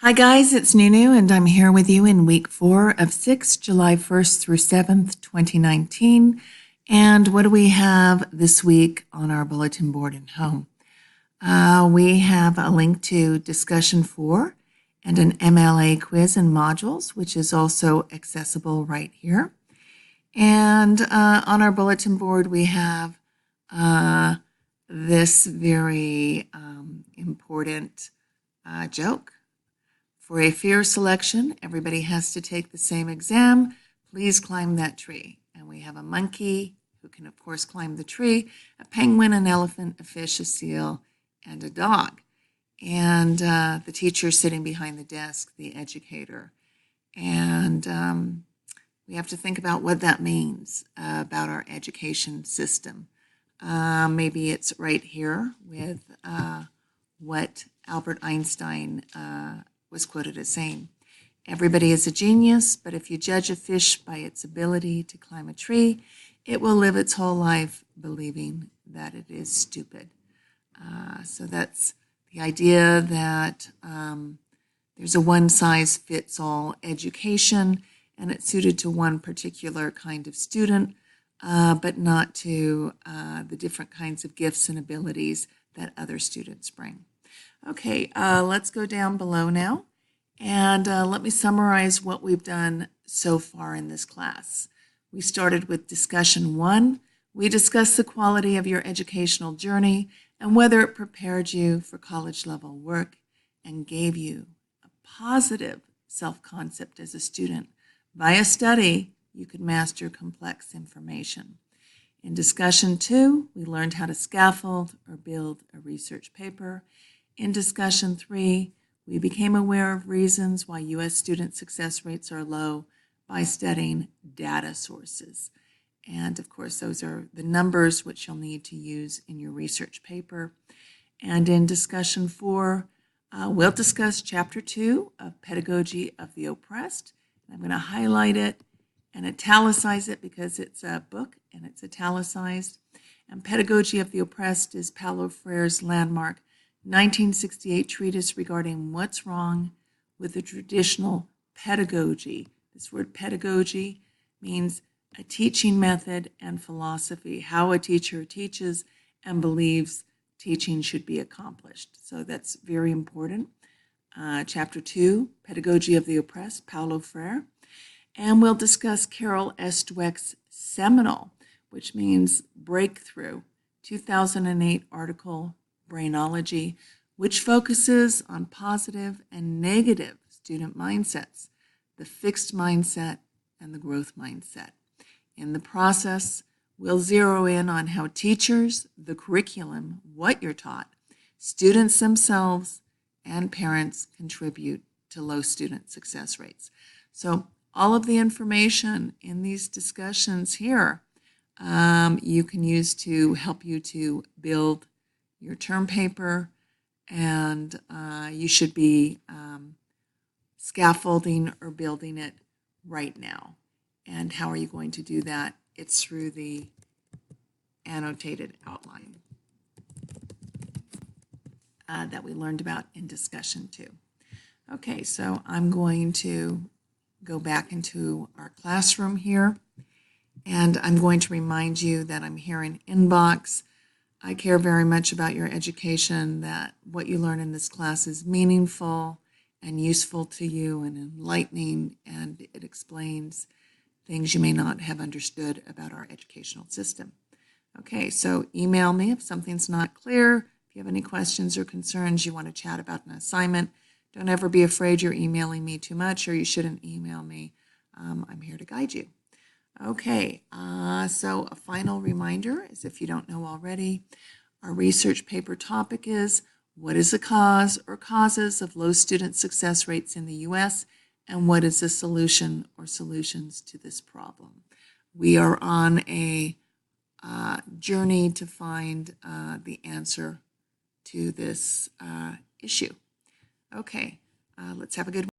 Hi guys, it's Nunu and I'm here with you in week 4 of 6, July 1st through 7th, 2019. And what do we have this week on our bulletin board and home? We have a link to discussion 4 and an MLA quiz and modules, which is also accessible right here. And on our bulletin board, we have this very important joke. For a fair selection, everybody has to take the same exam. Please climb that tree. And we have a monkey who can, of course, climb the tree, a penguin, an elephant, a fish, a seal, and a dog. And the teacher sitting behind the desk, the educator. And we have to think about what that means about our education system. Maybe it's right here with what Albert Einstein was quoted as saying, "Everybody is a genius, but if you judge a fish by its ability to climb a tree, it will live its whole life believing that it is stupid." So that's the idea that there's a one-size-fits-all education, and it's suited to one particular kind of student, but not to the different kinds of gifts and abilities that other students bring. Okay, let's go down below now, and let me summarize what we've done so far in this class. We started with discussion 1. We discussed the quality of your educational journey and whether it prepared you for college-level work and gave you a positive self-concept as a student. Via study, you could master complex information. In discussion 2, we learned how to scaffold or build a research paper. In discussion 3, we became aware of reasons why U.S. student success rates are low by studying data sources. And of course, those are the numbers which you'll need to use in your research paper. And in discussion 4, we'll discuss chapter 2 of Pedagogy of the Oppressed. And I'm going to highlight it and italicize it because it's a book and it's italicized. And Pedagogy of the Oppressed is Paulo Freire's landmark 1968 treatise regarding what's wrong with the traditional pedagogy. This word pedagogy means a teaching method and philosophy, how a teacher teaches and believes teaching should be accomplished. So that's very important. Chapter 2, Pedagogy of the Oppressed, Paulo Freire. And we'll discuss Carol S. Dweck's seminal, which means breakthrough, 2008 article, Brainology, which focuses on positive and negative student mindsets, the fixed mindset and the growth mindset. In the process, we'll zero in on how teachers, the curriculum, what you're taught, students themselves, and parents contribute to low student success rates. So all of the information in these discussions here you can use to help you to build your term paper, and you should be scaffolding or building it right now. And how are you going to do that? It's through the annotated outline that we learned about in discussion 2. Okay, so I'm going to go back into our classroom here, and I'm going to remind you that I'm here in Inbox. I care very much about your education, that what you learn in this class is meaningful and useful to you and enlightening, and it explains things you may not have understood about our educational system. Okay, so email me if something's not clear. If you have any questions or concerns, you want to chat about an assignment, don't ever be afraid you're emailing me too much, or you shouldn't email me. I'm here to guide you. Okay, so a final reminder, as if you don't know already, our research paper topic is, what is the cause or causes of low student success rates in the U.S., and what is the solution or solutions to this problem? We are on a journey to find the answer to this issue. Okay, let's have a good